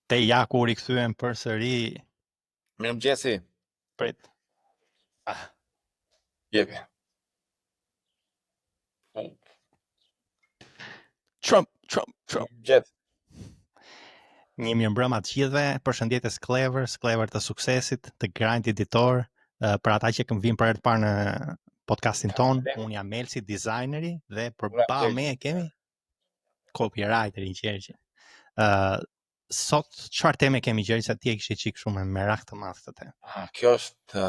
Te ja kur I kthyen përsëri Mirëmëngjesi. prit. Jepi. Trump. Mirëmëngjes. Një mirëmbrëma të gjithëve, përshëndetje Sklever të suksesit, të grind editor, për ata që vijnë për herë të parë në podcastin ton, unë jam Melsi, dizajneri, dhe përballë me kemi copywriterin Gjergj. Sot çfarë teme kemi Gjergj, sa ti e kishe çik shumë me merak të madh këtë temë. Kjo është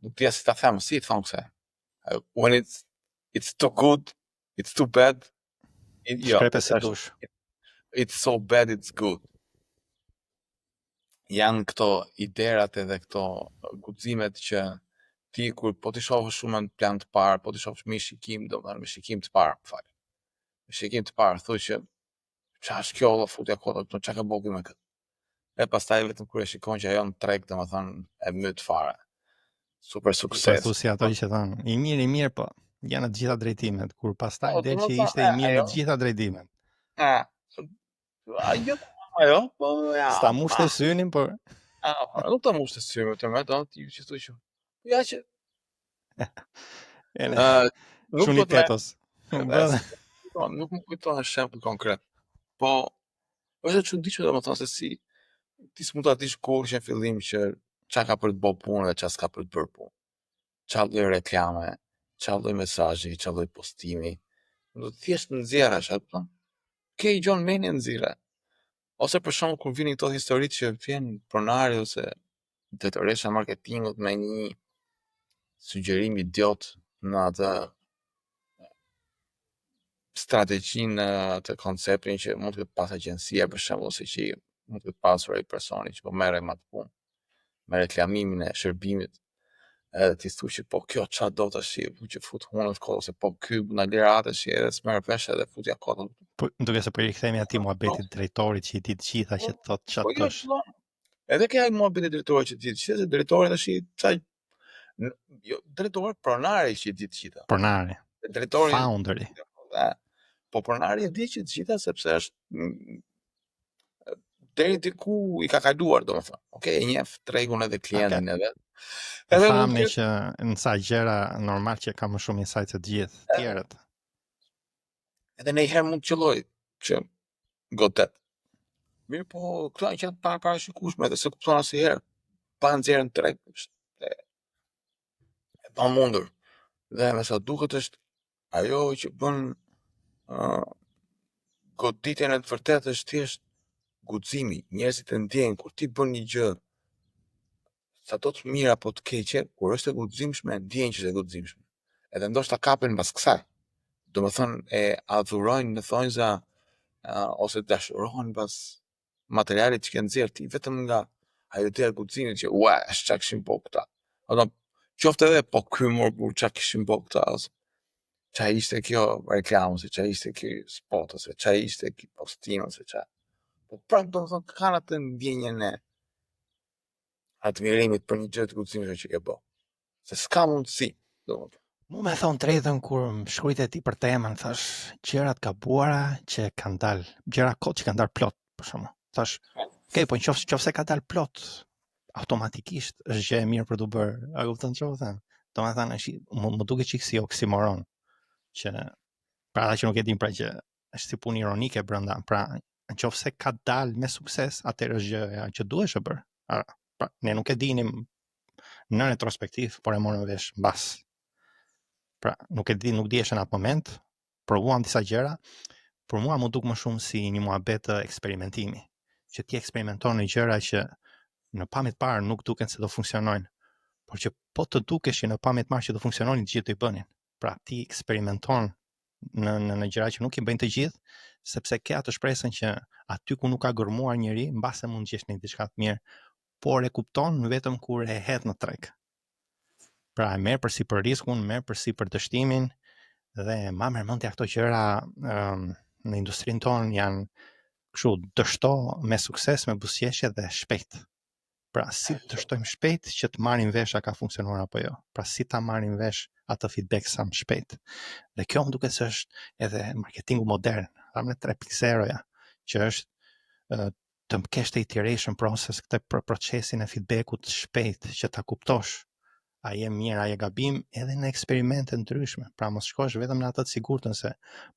nuk di si ta them, si thon këse. When it's too good, it's too bad. Shkrepe se dush. It's so bad it's good. Janë këto iderat edhe këto guximet që ti kur po ti shohësh shumë në plan të parë, po ti shohësh me shikim, domethënë me shikim të parë, fal. Me shikim të parë thuaj që çfarë është kjo, futja kota, çka ka bëu me këtë. E pastaj vetëm kur e shikon që ajo në treg, domethënë e myt fare. Super sukses. Po si ato që thonë, I mirë, po janë të gjitha drejtimet, kur pastaj del që ishte I mirë në të gjitha drejtimet. Ajo, po ja. Sta mushte synin, por nuk ta mushte synin, të më thon ti që thua që. Ja që nuk Çuni tetos. Nuk më kujton shembull konkret. Po është e çuditshme domethënë se si ti s'mund ta dish kurrë që në fillim që çka ka për të bërë punë dhe çka s'ka për të bërë punë. Çfarë lloj reklame, çfarë lloj mesazhi, çfarë lloj postimi. Do të thjesht nxjerrësh atë. Ke I gjon mendje nxirre. Ose për shembull kur vinin këto historitë që vjen pronari ose drejtoresha e marketingut me një sugjerim idiot në atë strategjinë të konceptin që mund të ketë pas agjencia për shembull, ose që mund të ketë pasur ai personi që po merret me atë punë, me reklamimin e shërbimit. Edhe ti thua që po kjo çfarë do tash, që fut hunën kohë, ose po ky na leratë si edhe s'merr vesh edhe futja kohën. Po duke se për I kthemi atij muhabetit drejtorit që I di të gjitha që thot çfarë thosh. Edhe që ai muhabetit drejtorit që di të gjitha, drejtori tash çaj drejtori pronari që di të gjitha. Pronari. Drejtori founderi. Po pronari e di që të gjitha sepse është deri diku I ka kaluar, domethënë. Okej, e njeh tregun edhe klientin edhe. Edhe thamë që në sa gjëra normal që ka më shumë insight se të gjithë tjerët. Edhe në herë mund të qelloj që godet. Mirë, po këto janë qenë parashikueshme edhe se kupton asnjëherë. Pa nxjerrë në treg. E pa mundur. Dhe me sa duket është ajo që bën goditjen e të vërtetë është thjesht guximi. Njerëzit e ndjejnë kur ti bën një gjë sa do të mirë apo të keqe, kur është e guximshme, ndjejnë që është e guximshme. Edhe ndoshta kapen mbas kësaj. Domethënë e adhurojnë në thonjza ose dashurohen mbas materialit që ke nxjerr ti vetëm nga ajo ideja e guximit që ua, çka kishin bërë këta. Ato qoftë edhe po ky mor çka kishin bërë këta ose ç'a ishte kjo reklam ose ç'a ishte ky spot ose ç'a ishte ky postim ose ç'a. Po prapë domethënë kanë atë ndjenjen e admirimit për një gjë të guximshme që ke bërë. Se s'ka mundësi, domethënë. Mu me thonë drejtën kur më shkruajte ti për temën, thash gjërat gabuara që kanë dalë, gjëra kot që kanë dalë plot, për shembull. Thash, okay, po nëse ka dalë plot, automatikisht është gjë e mirë për të bërë. A kupton çfarë them? Domethënë më duket çik si oksimoron që pra ata që nuk e din pra që është si punë ironike brenda. Pra, nëse ka dalë me sukses, atëherë është gjë që duhesh e bër. Pra, ne nuk e dinim në retrospektiv, por e morëm vesh mbas. Pra, nuk diesh në atë moment, provuam disa gjëra, por mua më duk më shumë si një muhabet eksperimentimi, që ti eksperimenton në gjëra që në pamjet parë nuk duken se do funksionojnë, por që po të dukeshin në pamjet parë që do funksionojnë, të gjithë do I bënin. Pra, ti eksperimenton në gjëra që nuk I bëjnë të gjithë, sepse ke atë shpresën që aty ku nuk ka gërmuar njëri, mbase mund të gjesh një diçka të mirë, por e kupton vetëm kur e hedh në treg. Pra e merr përsipër riskun, merr përsipër dështimin dhe ma mërmendja këto gjëra në industrinë tonë janë kështu dështo me sukses, me buzëqeshje dhe shpejt. Pra si dështojmë shpejt që të marrim vesh a ka funksionuar apo jo. Pra si ta marrim vesh atë feedback sa më shpejt. Dhe kjo më duket se është edhe marketingu modern, thamë 3.0-ja, që është të kesh të iteration process, këtë procesin e feedbackut shpejt që ta kuptosh a je mirë, a je gabim, edhe në eksperimente ndryshme. Pra mos shkosh vetëm në atë të sigurtën, se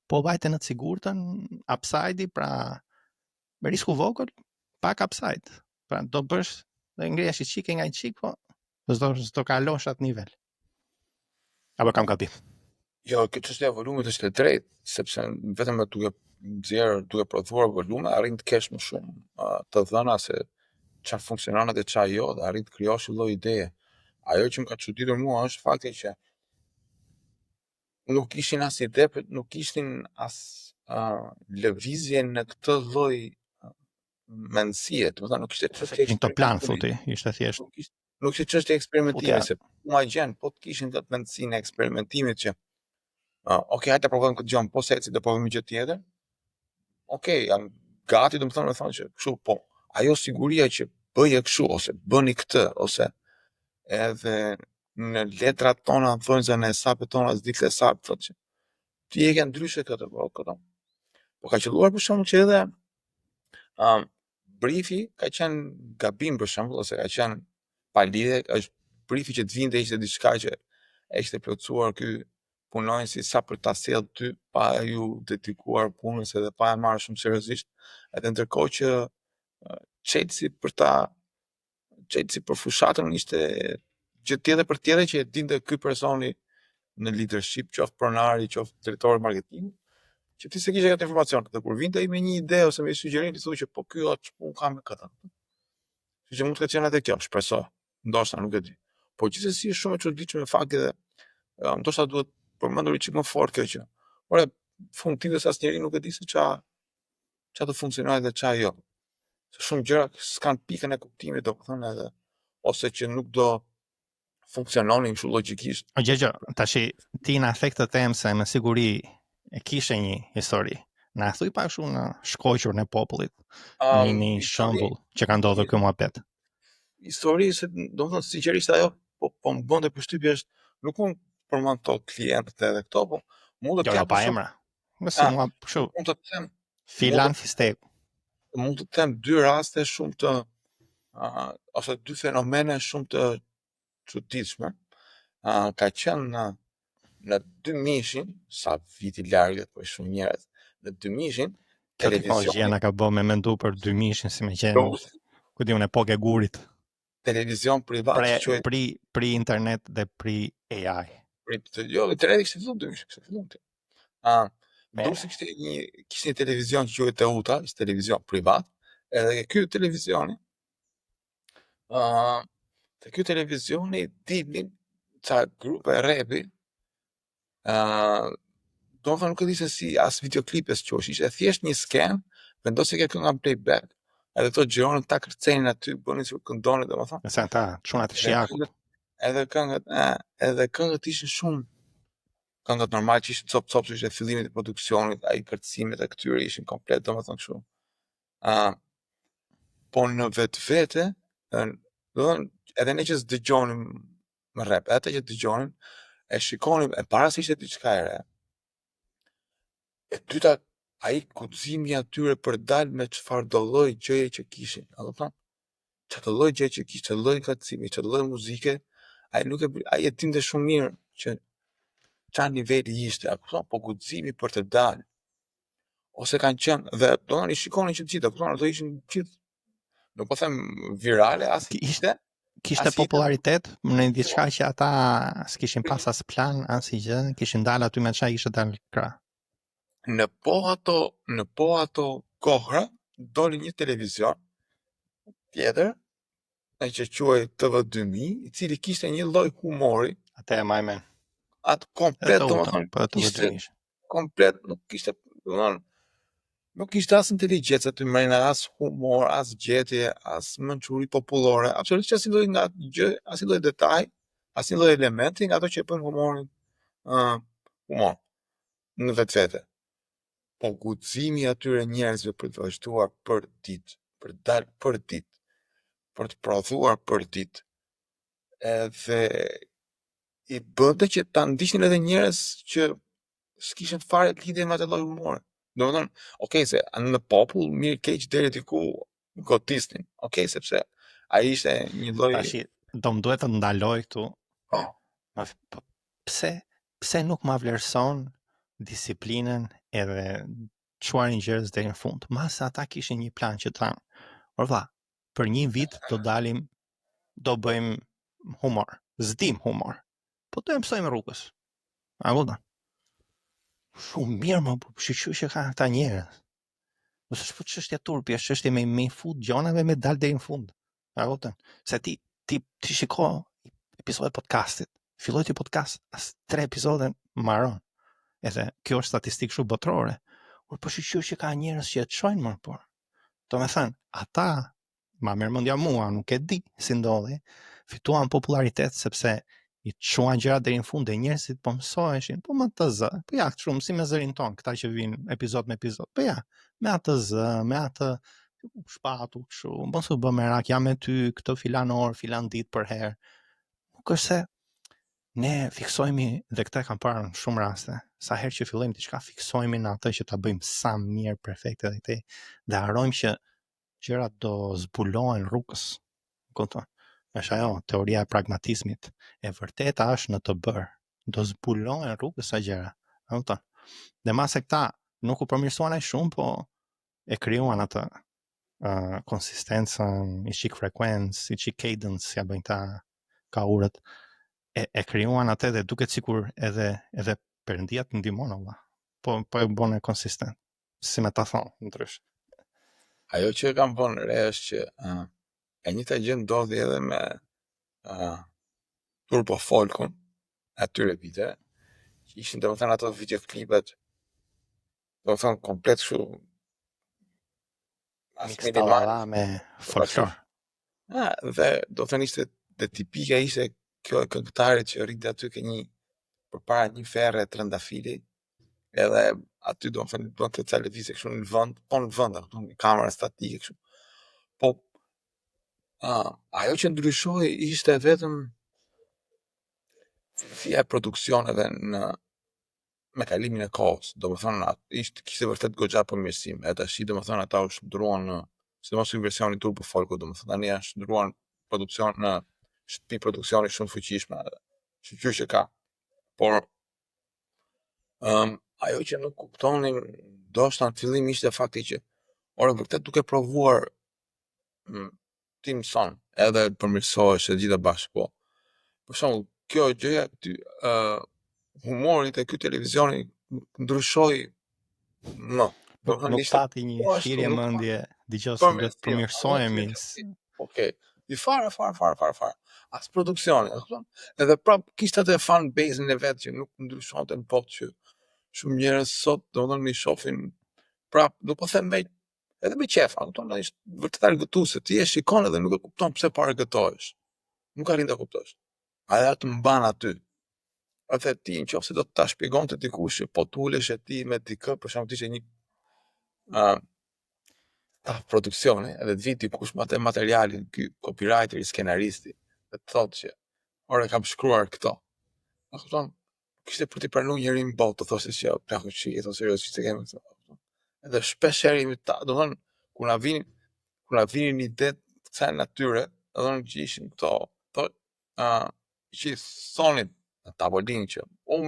po vajte në të sigurtën, upside-i, pra me risku vogël, pak upside. Pra do bësh dhe ngrihesh i çike nga i çik, po s'do kalosh atë nivel. Apo kam gabim? Jo, kjo çështja e volumit është e drejtë, sepse vetëm me duke prodhuar volume arrin të kesh më shumë të dhëna se çfarë funksionon dhe çfarë jo, dhe arrin të krijosh një lloj ideje. Ajo që më ka çuditur mua është fakti që nuk ishin as ide, nuk ishin as lëvizje në këtë lloj mendësie, domethënë nuk ishte çështje Kishin këto plan, thotë, ishte thjesht. Nuk ishte çështje eksperimentimi, Utja. se ma gjen, po të kishin këtë mendësinë e eksperimentimit që okay, hajde të provojmë këtë gjë, po se eci do provojmë gjë tjetër. Okay, jam gati, domethënë me thonë që kështu, po ajo siguria që bëje kështu ose bëni këtë ose edhe në letrat tona thonë se në hesapet tona s'di të hesap, thotë që ti e ke ndryshe këtë, po këto. Po ka qelluar për shembull që edhe briefi ka qenë gabim për shembull, ose ka qenë pa lidhje, është briefi që të vinte ishte diçka që e kishte plotësuar ky punonjësi sa për ta sjellë ty pa ju dedikuar punës edhe pa e marrë shumë seriozisht, edhe ndërkohë që çelësi për fushatën ishte gjë tjetër për tjetër që e dinte ky personi në leadership, qoftë pronari, qoftë drejtori marketingut, që ti se kishe këtë informacion, dhe kur vinte ai me një ide ose me një sugjerim, ti thuaj që po ky unë kam me këtë. Kështu që mund të ketë qenë edhe kjo, shpresoj, ndoshta nuk e di. Po gjithsesi është shumë e çuditshme fakti dhe ndoshta duhet përmendur çik më fort kjo që. Ore, fund ditës asnjëri nuk e di se ç'a do funksionojë dhe ç'a jo. Se shumë gjëra s'kan pikën e kuptimit, domethënë edhe ose që nuk do funksiononin kështu logjikisht. O gjë, tash ti na the këtë temë se me siguri e kishe një histori. Na thuj pak shumë në shkoqur në popullit. Një shembull që ka ndodhur ky muhabet. Histori se domethënë sinqerisht ajo po më bënte përshtypje është nuk mund përmend to klientët edhe këto, po mund të Jo, pa emra. Mëse mua kështu. Mund të them Filan Fistek. Mund të them dy raste shumë të ose dy fenomene shumë të çuditshme. Ka qenë në 2000-shin, sa viti largët, po shumë njerëz, në 2000-shin televizioni na ka bë me mendu për 2000-shin si më qenë. Ku di unë epokë e gurit. Televizion privat që pri internet dhe pri AI. Jo, interneti kishte filluar 2000, kishte filluar. Duke kishte një televizion që quhet Teuta, ishte televizion privat, edhe ky televizioni te ky televizioni dilnin ca grupe rapi, do të nuk e di se si as videoklipe s'qosh, ishte thjesht një sken, vendosi ke kënga playback, edhe to gjironin ta kërcenin aty, bënin si këndonin, domethënë. Nëse ata çunat e shiakut. Edhe këngët ishin shumë këngët normal që ishin cop ishte fillimi i produksionit, ai kërcimet e këtyre ishin komplet, domethënë kështu. Po në vetvete, domethënë edhe ne që dëgjonim me rap, ata që dëgjonin e shikonim e para se ishte diçka e re. E dyta, ai guximi atyre për dalë me çfarë do lloj gjëje që kishin, a do të thonë? Çfarë lloj gjëje që kishte, lloj kërcimi, çfarë lloj muzike, ai e dinte shumë mirë që çfarë niveli ishte, a kupton? Po guximi për të dalë. Ose kanë qenë dhe domethënë i shikonin që të gjithë, kupton? Ato ishin gjithë, nuk po them virale as kishte popularitet në diçka që ata s'kishin pas as plan, as i gjë, kishin dalë aty me çfarë ishte dalë krah. Në po ato kohra doli një televizion tjetër, që quhej TV2000, i cili kishte një lloj humori. Atë e maj men. Atë komplet, domethënë, komplet nuk kishte, domethënë, nuk kishte as inteligjencë aty mrena, as humor, as gjetje, as mençuri popullore, absolutisht asnjë lloj nga gjë, asnjë lloj detaj, asnjë lloj elementi nga ato që bën humorin humor në vetvete. Po guximi atyre njerëzve për të vazhduar për ditë, për të dalë për ditë, për të prodhuar për ditë, edhe i bënte që ta ndiqnin edhe njerëz që s'kishin fare lidhje me atë lloj humori. Domethënë, okay, se në popull mirë keq deri diku gotisnin. Okej, sepse ai ishte një lloj Tashi, do më duhet të ndaloj këtu. po, Pse nuk ma vlerëson disiplinën edhe çuarin njerëz deri në fund? Masa ata kishin një plan që thanë, por vlla, për një vit do dalim, do bëjmë humor, zdim humor. Po të mësojmë rrugës. A kupton? Shumë mirë më, po shqyqy që ka këta njerëz. Mos është po çështja turpi, është çështje me fut gjonave me dal deri në fund. A kupton? Se ti shiko episodet podcastit. Filloj ti podcast, as 3 episode mbaron. Edhe kjo është statistikë shumë botërore. Por po shqyqy që ka njerëz që e çojnë më por. Do me thënë, ata ma merr mendja mua, nuk e di si ndodhi, fituan popularitet sepse i çuan gjërat deri në fund dhe njerëzit po mësoheshin, po më të zë, po ja, shumë si me zërin ton, këta që vinë epizod me epizod, po ja, me atë zë, me atë shpatu, kështu, mos u bë merak, jam me ty, këtë filan orë, filan ditë për herë. Nuk është se ne fiksojmë, dhe këta kam parë në shumë raste, sa herë që fillojmë diçka fiksojmë në atë që ta bëjmë sa mirë, perfekte dhe harrojmë që gjërat do zbulohen rrugës. Kupton? Është ajo teoria e pragmatizmit. E vërteta është në të bërë. Do zbulohen rrugës sa gjëra. Kupton? Dhe mase këta nuk u përmirësuan aq shumë, po e krijuan atë konsistencën, i çik frekuencë, i çik cadence, ja bëjnë ta ka urët. E krijuan atë dhe duket sikur edhe Perëndia të ndihmon valla. Po e bën konsistent. Si me ta thonë, ndrysh. ajo që kam vënë re është që e njëjta gjë ndodhi edhe me Turbo Folkun atyre viteve, që ishin domethënë ato videoklipet domethënë komplet kështu Mixtallada me folklor. Dhe do thënë ishte dhe tipike ishte kjo e këngëtarit që rrinte aty ke një përpara një ferre trëndafili, edhe aty do thënë bënte ca lëvizje kështu në vend, po në vend, në kamera statike kështu. Po ajo që ndryshoi ishte vetëm cilësia e produksioneve me kalimin e kohës. Domethënë kishte vërtet goxha përmirësim. Edhe tash domethënë ata u shndruan në sidomos në versionin Turbo Folku, domethënë tani janë shndruar produksion në shtëpi produksioni shumë fuqishme. Shqyqy që ka. Por ajo që nuk kuptonin ndoshta në fillim ishte fakti që ora vërtet duke provuar ti mëson edhe përmirësohesh e gjitha bashkë, po. Për shembull, kjo gjëja humorit e ky televizioni ndryshoi më. Nuk pati një thirrje mendje, dëgjoj se duhet të përmirësohemi. Okej. I fare. As produksioni, e kupton? Edhe prap kishte atë fan base-in e vet që nuk ndryshonte në botë që shumë njerëz sot domethënë i shohin prap, do po them me edhe me qef, a kupton? Ai është vërtet argëtuese. Ti e shikon edhe nuk e kupton pse po argëtohesh. Nuk arrin ta kuptosh. Ai atë mban aty. Atë ti nëse do të ta shpjegonte dikush që po tulesh e ti me dikë, për shembull ishte një produksioni, edhe të viti dikush me atë materialin, ky copywriteri, skenaristi, dhe të thotë që ora kam shkruar këto. A kupton? Kishte për të pranuar njëri në botë, të thoshte që plaku çi, jeton seriozisht të kemi këto. Edhe shpesh herë domthon kur na vinin një det të kësaj natyre, domthon që ishin këto, thotë, që thonin në tavolinë që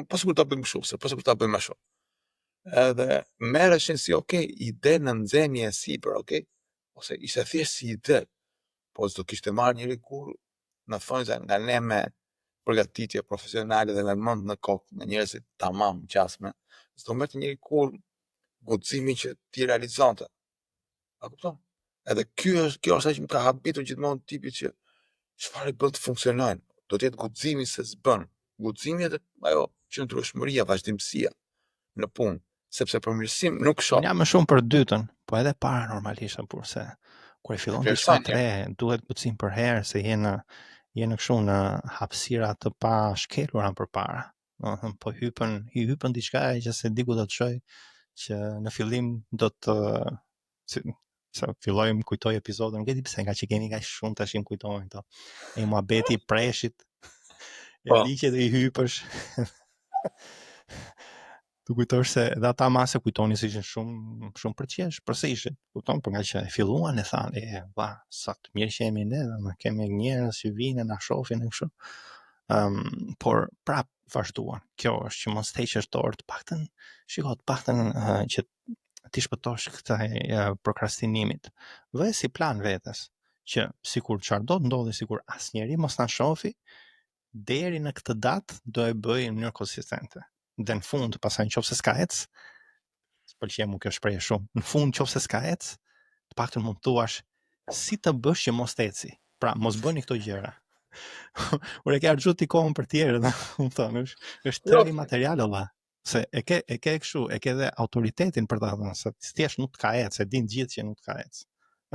po sigurt ta bëjmë kështu, po sigurt ta bëjmë ashtu. Edhe merreshin si ide në nxemje e sipër, ose ishte thjesht si ide, po s'do kishte marrë njëri kur në thonë nga ne me përgatitje profesionale dhe me mend në kokë, me njerëzit tamam gjasme, s'do merrte njëri kur guximin që ti realizonte. A kupton? Edhe kjo është ajo që më ka habitur gjithmonë tipit që çfarë bën të funksionojnë. Do të jetë guximi se s'bën. Guximi është ajo qëndrueshmëria, vazhdimësia në punë, sepse përmirësim nuk shoh. Unë jam më shumë për dytën, po edhe para normalisht, kurse kur e fillon diçka tre, duhet guxim për herë se jeni kështu në hapësira të pa shkelura përpara. Domethënë po hypën diçka që se di ku do të shoj, që në fillim do të sa fillojmë kujtoj episodin, nuk e di pse nga që kemi kaq shumë tash më kujtojnë këto. E muhabeti preshit. E di që do i hypësh. Të kujtosh se edhe ata mase kujtoni se ishin shumë përqesh, përse ishin, kupton, për nga që e filluan e thanë, sa të mirë që jemi ne, dhe kemi njerëz që vinë na shohin e kështu. Por prap vazhduan. Kjo është që mos heqësh dorë, të paktën që ti shpëtosh kësaj prokrastinimit. Dhe si plan vetes, që sikur çfarë do të ndodhi, sikur asnjëri mos na shofi, deri në këtë datë do e bëj në mënyrë konsistente. Dhe në fund, pastaj nëse s'ka ec, s'pëlqen mua kjo shprehje shumë. Në fund nëse s'ka ec, të paktën mund të thuash si të bësh që mos të eci. Pra, mos bëni këto gjëra. Ure ke arxhuti kohën për tjerë, më thonë, është tërë material valla. Se e ke kështu, e ke edhe autoritetin për ta thënë, se thjesht nuk ka ec, e din gjithë që nuk ka ec.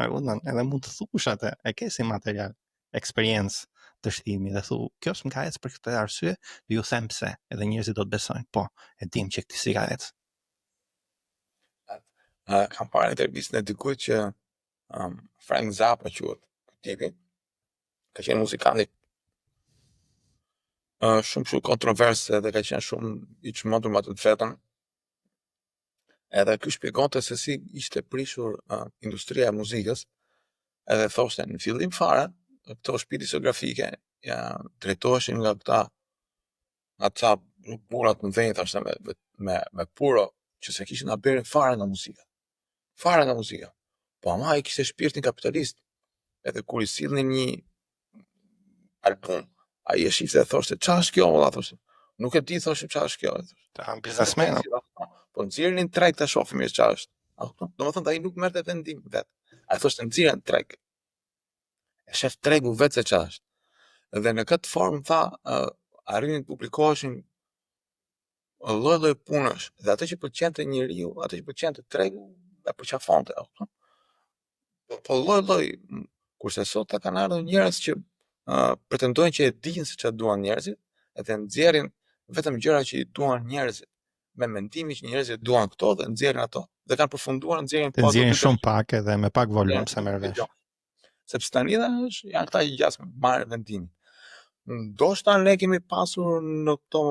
Edhe mund të thush atë, e ke si material, eksperiencë të shtimi dhe thu, kjo s'm ka ec për këtë arsye, dhe ju them pse, edhe njerëzit do të besojnë. Po, e dim që këtë si ka ec. Kam parë intervistën e dikujt që Frank Zappa quhet tipi, ka qenë muzikanti shumë kontroversë dhe ka qenë shumë i çmendur me atë të vetën. Edhe ky shpjegonte se si ishte prishur industria e muzikës, edhe thoshte në fillim fare këto shtëpi diskografike drejtoheshin nga ata burat në vend thashtë me puro që se kishin haberin fare nga muzika. Po ama ai kishte shpirtin kapitalist. Edhe kur i sillnin një album, ai e shifte dhe thoshte, "Çfarë është kjo?" valla thoshte. Nuk e di thoshte çfarë është kjo. Ta biznesmen. Po nxjerrin treg ta shohim mirë çfarë është. Domethënë ai nuk merrte vendim vet. Ai thoshte nxjerrin treg. E shef tregu vetë se çfarë është. Dhe në këtë formë tha, arrinin të publikoheshin lloj-lloj punësh, dhe atë që pëlqente njeriu, atë që pëlqente tregu, e përqafonte. Po lloj-lloj, kurse sot kanë ardhur njerëz që pretendojnë që e dinë se çfarë duan njerëzit, edhe nxjerrin vetëm gjëra që i duan njerëzit, me mendimin që njerëzit duan këto dhe nxjerrin ato. Dhe kanë përfunduar nxjerrin Të nxjerrin shumë pak edhe me pak volum se merr vesh. Sepse tani janë këta që gjasë marrë vendimin. Ndoshta ne kemi pasur në këto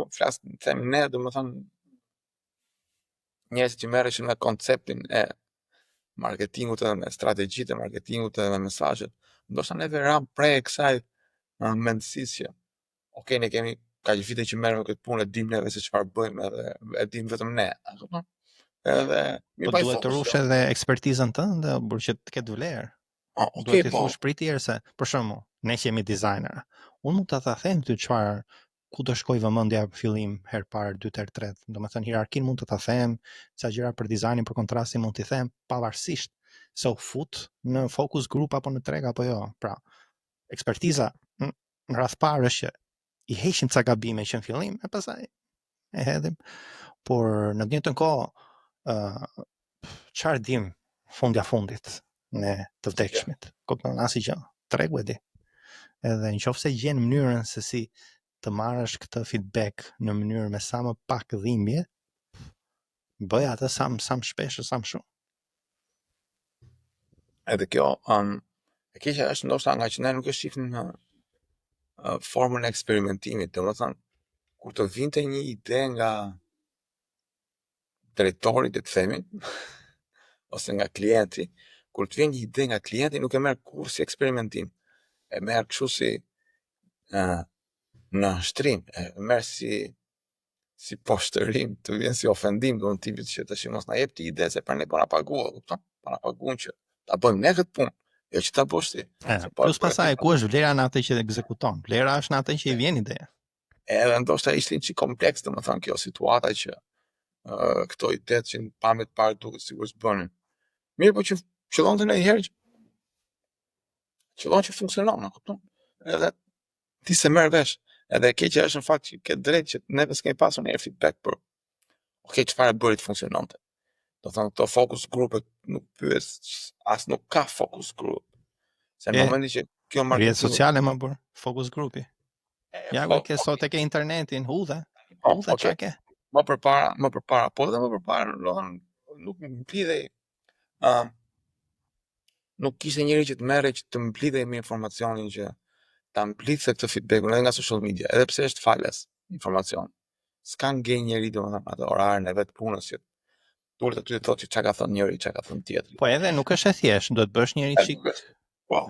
them ne, domethënë njerëz që merreshin me konceptin e marketingut edhe me strategjitë e marketingut edhe me mesazhet. Ndoshta neve ram prej kësaj mendësisë që okay, ne kemi kaq vite që merrem me këtë punë, dim neve se çfarë bëjmë edhe e dim vetëm ne. Edhe po duhet të rush edhe ekspertizën tënde për që të ketë vlerë. Duhet të thush për tjerë se, për shembull, ne që jemi dizajnera, unë mund të them ty çfarë ku do shkoj vëmendja në fillim herë parë, dytë herë tretë. Domethënë hierarkin mund të ta them, sa gjëra për dizajnin, për kontrastin mund t'i them, pavarësisht se u fut në focus group apo në treg apo jo. Pra, ekspertiza në radh parë është që i heqim ca gabime që në fillim e pastaj e hedhim, por në të njëjtën kohë çfarë dim fundit në të vdekshmit. Kupton asgjë. Tregu e di. Edhe nëse gjen mënyrën se si të marrësh këtë feedback në mënyrë me sa më pak dhimbje, bëj atë sa më shpesh, sa më shumë. Edhe kjo, e keqja është ndoshta nga që ne nuk e shifim në formën e eksperimentimit, domethënë kur të vinte një ide nga drejtori, le të themi, ose nga klienti, kur të vjen një ide nga klienti, nuk e merr kurrë si eksperimentim. E merr kështu si në shtrim, e merr si poshtërim, të vjen si ofendim do në tipit që tash mos na jep ti ide se për ne para paguar, kupton? Para paguën që ta bëjmë ne këtë punë, jo që ta bësh ti. Plus pasaj ku është vlera në atë që ekzekuton? Vlera është në atë që i vjen ideja. Edhe ndoshta ishte një kompleks, domethënë kjo situata që këto ide që në pamjet parë duket sikur s'bënin. Mirë, po që qëllonte ndonjëherë që funksionon, e kupton? Edhe ti se merr vesh. Edhe e keqja është në fakt që ke drejt që neve s'kemi pasur një feedback për okay, çfarë bëri të funksiononte. Do thonë këto focus grupet nuk pyes, as nuk ka focus group. Se në momentin që kjo rrjetet sociale më bër focus grupi. Ja ku ke sot e ke internetin, hudhe çka ke. Më përpara, po edhe më përpara, nuk më mblidhej nuk kishte njëri që të merrej që të mblidhej me informacionin që ta mblidhte këtë feedback edhe nga social media, edhe pse është falas informacion. s'kan ngej njeri domethënë atë orarën e vet punës që duhet aty të thotë që çka ka thënë njëri, çka ka thënë tjetri. Po edhe nuk është e thjeshtë, do të bësh njëri çik Po.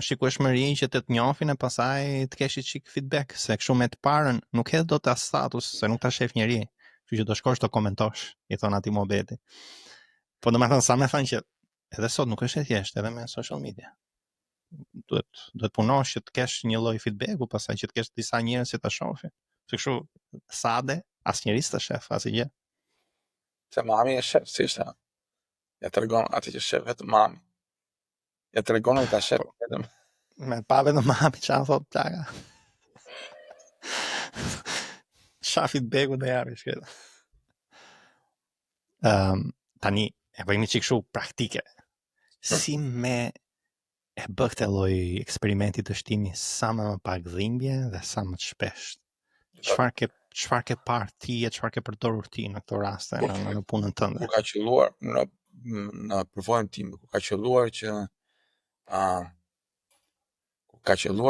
shikueshmëri që të njohin e pastaj të kesh çik feedback, se kështu me të parën nuk hedh dot as status se nuk ta shef njëri. Kështu që do shkosh të komentosh, i thon atij Mobeti. Po domethënë sa më thënë që edhe sot nuk është e thjeshtë edhe me social media. Duhet punosh që të kesh një lloj feedbacku, pastaj që të kesh disa njerëz që ta shohin. Se kështu sade asnjëri s'ta shef asgjë. Se mami e shef, si ishte. Ja tregon atë që shef vetëm mami. Ja tregon ta shef vetëm. Me pa vetëm mami çfarë thot plaka. Qa feedbacku dhe javi shketa. Tani, e bëjmë që kështu praktike. Si me e bë këtë lloj eksperimenti të shtimi sa më pak dhimbje dhe sa më të shpesht. Çfarë ke parë ti e çfarë ke përdorur ti në këto raste në punën tënde? Kur ka qelluar në përvojën time, kur ka qelluar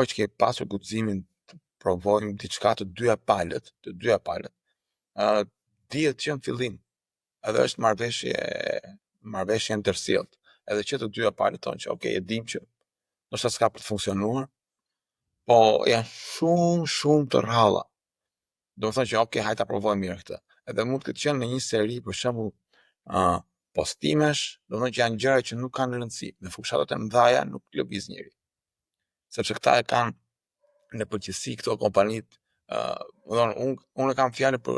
që ke pasur guximin të provojmë diçka të dyja palët, dihet që në fillim edhe është marrëveshje ndërsjellët. Edhe që të dyja palët thonë që okay, e dim që ndoshta s'ka për të funksionuar, po janë shumë të rralla. Do të thonë që okay, hajta provojmë mirë këtë. Edhe mund të qenë në një seri, për shembull, postimesh, do të thonë që janë gjëra që nuk kanë rëndësi. Në fushatat e mëdha nuk lëviz njëri. Sepse këta e kanë në përgjithësi këto kompanitë, unë kam fjalë për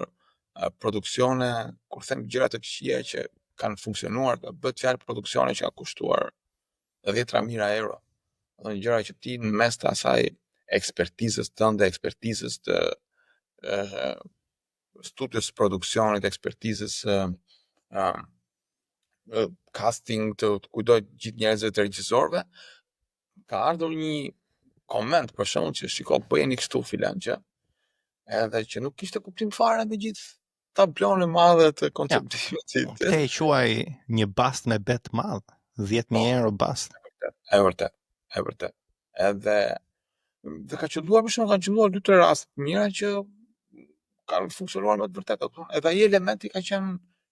produksione, kur them gjëra të këqija që kanë funksionuar, bëhet fjalë produksione që kanë kushtuar 10.000 euro. Do të gjëra që ti në mes të asaj ekspertizës tënde, ekspertizës të studios produksionit, ekspertizës casting të kujtoj gjithë njerëzve të regjisorëve, ka ardhur një koment për shembull që shiko bëjeni kështu filan që edhe që nuk kishte kuptim fare me gjithë tablon e madhe të konceptimit. Te e quaj një bast me bet madh, 10.000 euro bast. E vërtet. Edhe ka qelluar për shembull, kanë qelluar 2-3 raste të mira që kanë funksionuar me të vërtetë. Edhe ai elementi ka qenë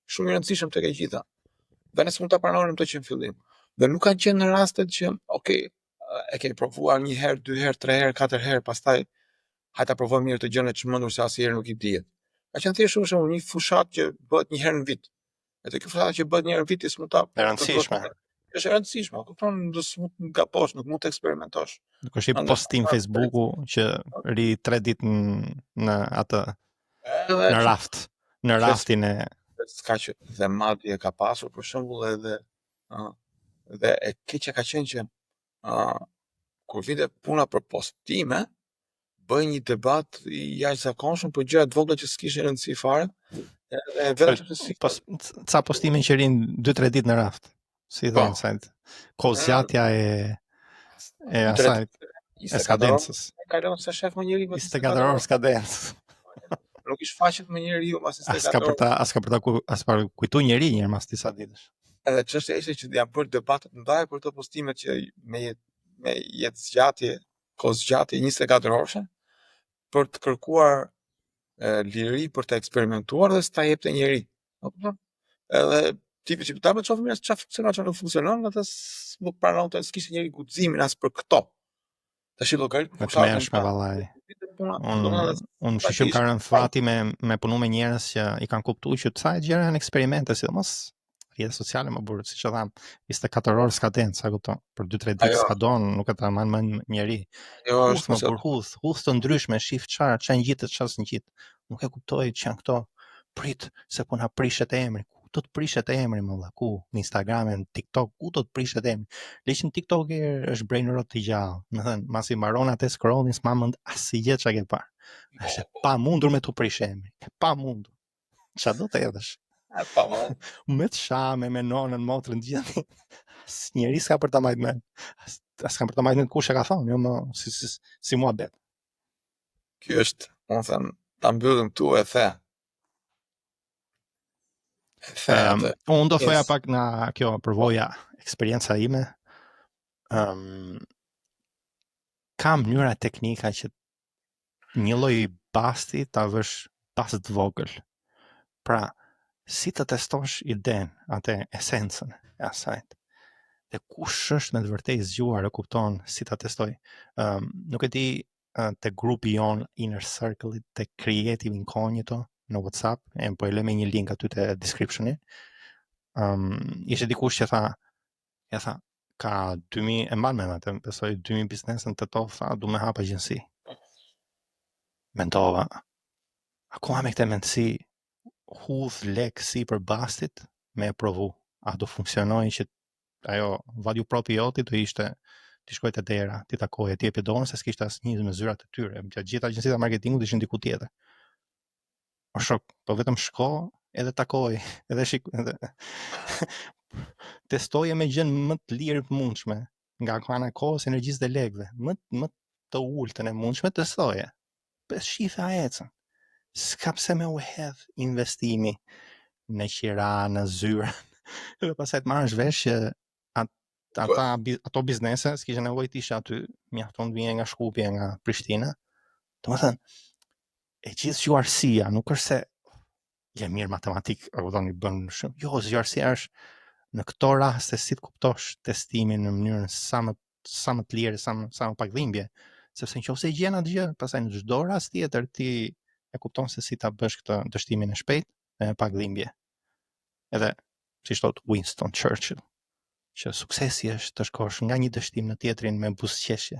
shumë i rëndësishëm tek e gjitha. Dhe ne s'mund ta pranojmë të që në fillim. Dhe nuk kanë qenë në rastet që, okay, e kemi provuar 1 herë, 2 herë, 3 herë, 4 herë, pastaj hajta provojmë mirë të gjën e çmendur se asnjëherë nuk i dihet. Ka qenë thjesht shumë një fushat që bëhet 1 herë në vit. Edhe kjo fushat që bëhet 1 herë në vit s'mund ta rëndësishme. Është e rëndësishme, kupton, do s'mund gaposh, nuk mund të eksperimentosh. Nuk është i postim Facebooku që ri 3 ditë në atë në raft, në raftin e s'ka që dhe madje ka pasur për shembull edhe dhe e keqja ka qenë që kur vinte puna për postime, bëj një debat i jashtëzakonshëm për gjëra të vogla që s'kishin rëndësi fare. Edhe vetëm ca postime që rin 2-3 ditë në raft. Si thonë sajt. Kozjatja e asaj skadencës. Kalon se shef më njëri 24 orë skadencës. Nuk ish faqet me njeriu mas 24 orë. As për kujtu njeri një mas disa ditësh. Edhe çështja ishte që janë bërë debatet ndaj për të postimet që me jetë zgjatje, kohë zgjatje 24 orëshe, për të kërkuar liri për të eksperimentuar dhe s'ta jepte njeri. Edhe tipi që ta më të shofë mirë çfarë funksionon, çfarë nuk funksionon, atë nuk pranonte, s'kishte njeri guximin as për këto. Tash llogarit me vallaj. Unë shqyqym ka rënë fati me punu me njerëz që i kanë kuptuar që ca gjëra janë eksperimente, sidomos rrjetet sociale më burr, siç e tham, 24 orë skadencë, sa kupton, për 2-3 ditë skadon, nuk e ta mban njeri. Jo, është më hudh të ndryshme, shif çfarë ngjitet, çfarë s'ngjit. Nuk e kuptoj që janë këto prit se po na prishet emri. Do të prishet emri më valla, ku? Në Instagram, në TikTok, ku do të prishet emri? Leqin TikTok është brain rot i gjallë. Më thënë, masi mbaron atë scrollin, s'ma mend asgjë çka ke parë. Është pa mundur me tu prish emri. Pa mundur. Çfarë do të edhësh? Pa mundur. Me të shame, me nonën, motrën, gjithë. Asnjëri s'ka për ta marrë mend. S'ka për ta marrë mend kush e ka thonë, jo më si muhabet. Ky është, unë them, ta mbyllim këtu e the. Unë do thoja pak nga kjo përvoja, eksperienca ime. Kam mënyra teknika që një lloj basti ta vësh pas të vogël. Pra, si të testosh iden, atë esencën e asajt. Dhe kush është me të vërtetë zgjuar e kupton si ta testoj. Nuk e di te grupi jon Inner Circle, te Creative Incognito në WhatsApp, po e lëmë një link aty te descriptioni. Ishte dikush që tha ka 2000 e mban me atë, besoj 2000 biznesën të to, tha du me hap agjenci. Mendova, akoma me këtë mendësi hudh lek si për bastit me e provu. A do funksionojnë që ajo value propi joti do ishte ti shkoj te dera, ti takoje, ti jepi dorën se s'kishte asnjë me zyrat e tyre. Gjatë gjithë agjencitë e marketingut ishin diku tjetër. O shok, po vetëm shko edhe takoj, edhe edhe testoje me gjën më të lirë të mundshme, nga ana e kohës, energjisë dhe lekëve, më të ultën e mundshme testoje. Pes shifa ecën. S'ka pse me u hedh investimi në qira, në zyra. Dhe pastaj të marrësh vesh që ato biznese s'kishin nevojë të isha aty, mjafton të vije nga Shkupje, nga Prishtina. Domethënë, e gjithë zgjuarësia nuk është se je mirë matematik, apo thoni bën shumë. Jo, zgjuarësia është në këto raste si të kuptosh testimin në mënyrën sa më të lirë, sa më pak dhimbje, sepse nëse gjen atë gjë, pastaj në çdo rast tjetër ti e kupton se si ta bësh këtë dështimin e shpejtë dhe me pak dhimbje. Edhe siç thot Winston Churchill, që suksesi është të shkosh nga një dështim në tjetrin me buzëqeshje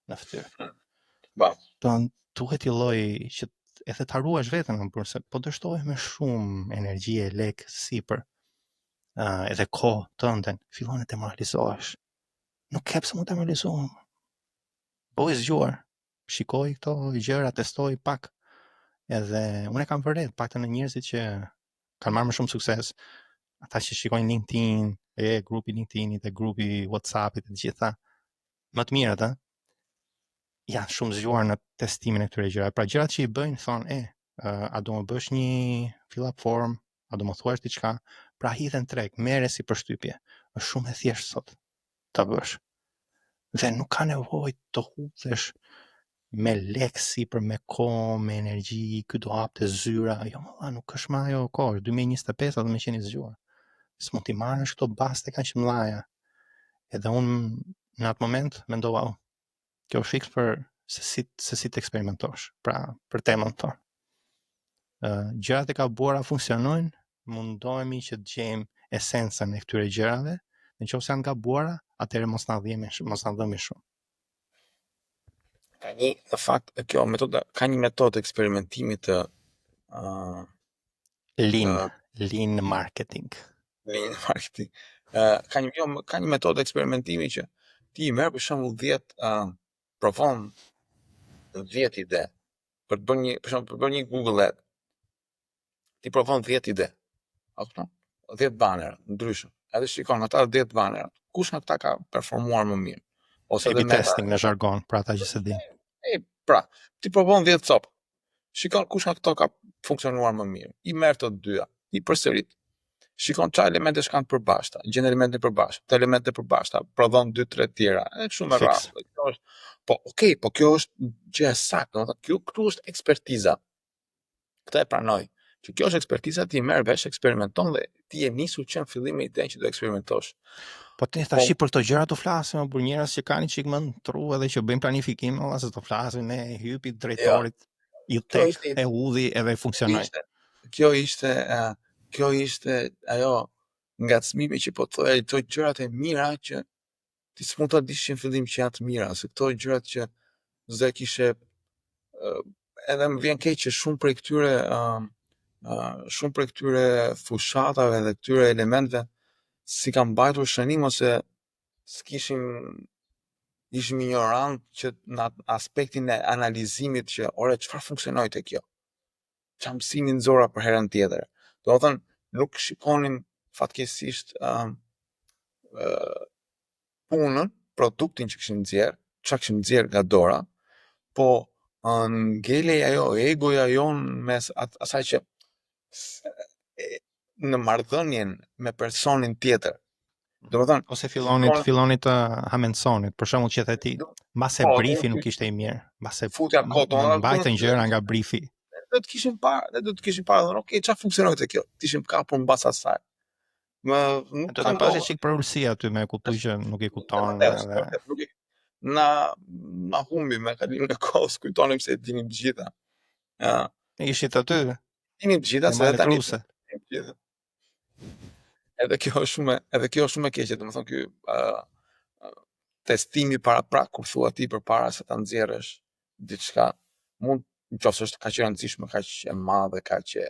në fytyrë. Duhet i lloj që edhe ta ruash veten, përse po dështohesh me shumë energji e lek sipër, edhe kohë tënde, fillon të moralizohesh. Nuk ke pse mund të moralizohesh. Po i zgjuar, shikoj këto gjëra, testoj pak, edhe unë e kam vërej paktën në njerëzit që kanë marrë më shumë sukses, ata që shikojnë LinkedIn, grupi LinkedInit, grupi WhatsAppit, të gjitha më të mirët, janë shumë zgjuar në testimin e këtyre gjërave. Pra gjërat që i bëjnë thonë, a do më bësh një fill up form, a do më thuash diçka, pra hidhen treg, merre si përshtypje. Është shumë e thjeshtë sot ta bësh. Dhe nuk ka nevojë të hudhesh me lek sipër, me kohë, me energji, ky do hapte zyra. Jo, nuk është më ajo kohë, 2025 do më qeni zgjuar. S'mund t'i marrësh këto baste kaq mëdha. Edhe unë në atë moment mendova, kjo është fiks për se si të eksperimentosh, pra për temën tonë. Gjërat e gabuara funksionojnë, mundohemi që të gjejmë esencën e këtyre gjërave, nëse janë gabuara, atëherë mos na dhëmi shumë. Në fakt, kjo metoda ka një metodë eksperimentimi të lean marketing. Lean marketing. Ka një metodë eksperimentimi që ti merr për shembull 10 provon 10 ide për të bërë një Google Ad. Ti provon 10 ide. Apo 10 banner ndryshëm. Edhe shikon ata 10 banner. Kush nga këta ka performuar më mirë? Ose A/B testing në jargon, pra ata që se di. Pra, ti provon 10 copë. Shikon kush nga këto ka funksionuar më mirë. I merr të dyja, i përsërit. Shikon çfarë elemente kanë të përbashkëta, gjen elemente të përbashkëta, të elemente të përbashkëta, prodhon 2-3 tjera, është shumë e rrallë. Po kjo është gjë e saktë, domethënë këtu është ekspertiza. Këtë e pranoj. Që kjo është ekspertiza, ti merr vesh, eksperimenton dhe ti je nisur që në fillim me idenë që do eksperimentosh. Po ti tash për këto gjëra do flasim, për njerëz që kanë çik më tru edhe që bëjnë planifikim, ose do flasim ne hypi drejtorit, ju tek e udhi edhe funksionoi. Kjo ishte ajo ngacmimi që po thoya, këto gjërat e mira që ti s'mund ta dish në fillim që janë të mira, se këto gjërat që zë kishe edhe më vjen keq që shumë prej këtyre fushatave dhe këtyre elementeve si kanë mbajtur shënim ose ishim ignorant që në aspektin e analizimit që çfarë funksionoi te kjo. Çfarë mësimi nxora për herën tjetër. Domethënë, nuk shikonin fatkeqësisht punën, produktin që kishin nxjerr, çka kishin nxjerr nga dora, po ngelej ajo egoja jon mes asaj që në marrëdhënien me personin tjetër. Domethënë, ose filloni të hamensonit, për shembull që ti, mbase briefi nuk ishte i mirë, mbase futja kodon, mbajtën gjëra nga briefi. do të kishim parë, thënë, okay, çfarë funksionoi te kjo? Të ishim kapur mbas asaj. Nuk Do të kam pasi kohë. çik për ulësi aty me kuptuar që nuk i kupton Vërtet, edhe nuk e na humbi me kalimin e kohës, kujtonim se e dinim të gjitha. ishit aty Dinim të gjitha te se edhe male tani kruse. dinim të gjitha. Edhe kjo është shumë e keqe, domethënë ky testimi para prak kur thua ti përpara se ta nxjerrësh diçka, mund nëse është kaq e rëndësishme, kaq e madhe, kaq e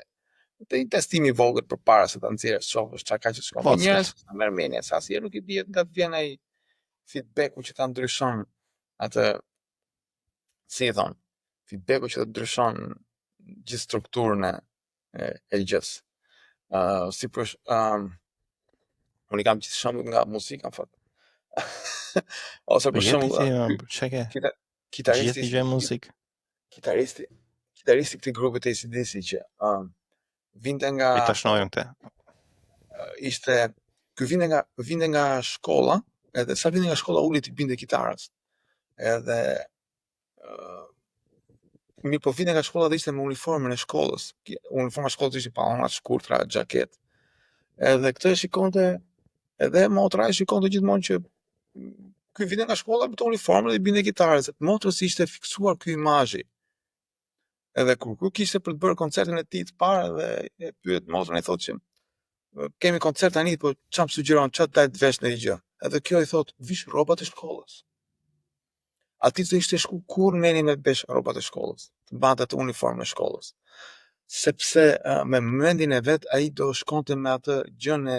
te një testimi i vogël përpara se ta nxjerrësh, shohësh çka ka që shkon. Vockët. Njerëz merr mendje se asnjëherë nuk i dihet nga të vjen ai feedbacku që ta ndryshon atë, si i thon, feedbacku që të ndryshon gjithë strukturën e gjës. Si për unë i kam gjithë shembull nga muzika në fakt. Ose Po për jepi shembull ti çeke kitaristi gjithë gjë muzikë. kitaristi i këtij grupit të AC/DC që vinte nga Vi ta shnojmë te. ishte ky vinte nga shkolla, edhe sa vinte nga shkolla uli ti binte kitarës. Edhe mirë, po vinte nga shkolla dhe ishte me uniformën e shkollës. Uniforma e shkollës ishte pantallona të shkurtra, xhaketë. Edhe këtë e shikonte, edhe motra e shikonte gjithmonë që ky vinte nga shkolla me të uniformën dhe binte kitarës. Motrës ishte fiksuar ky imazhi. Edhe kur kishte për të bërë koncertin e tij të parë dhe e pyet motrën, i thotë që kemi koncert tani, po çfarë më sugjeron, çfarë daj të vesh në një gjë. Edhe kjo i thotë, vish rrobat e shkollës. Ati të ishte shku kur neni me besh rrobat e shkollës, të mbante atë uniformën e shkollës. Sepse me mendin e vet ai do shkonte me atë gjën e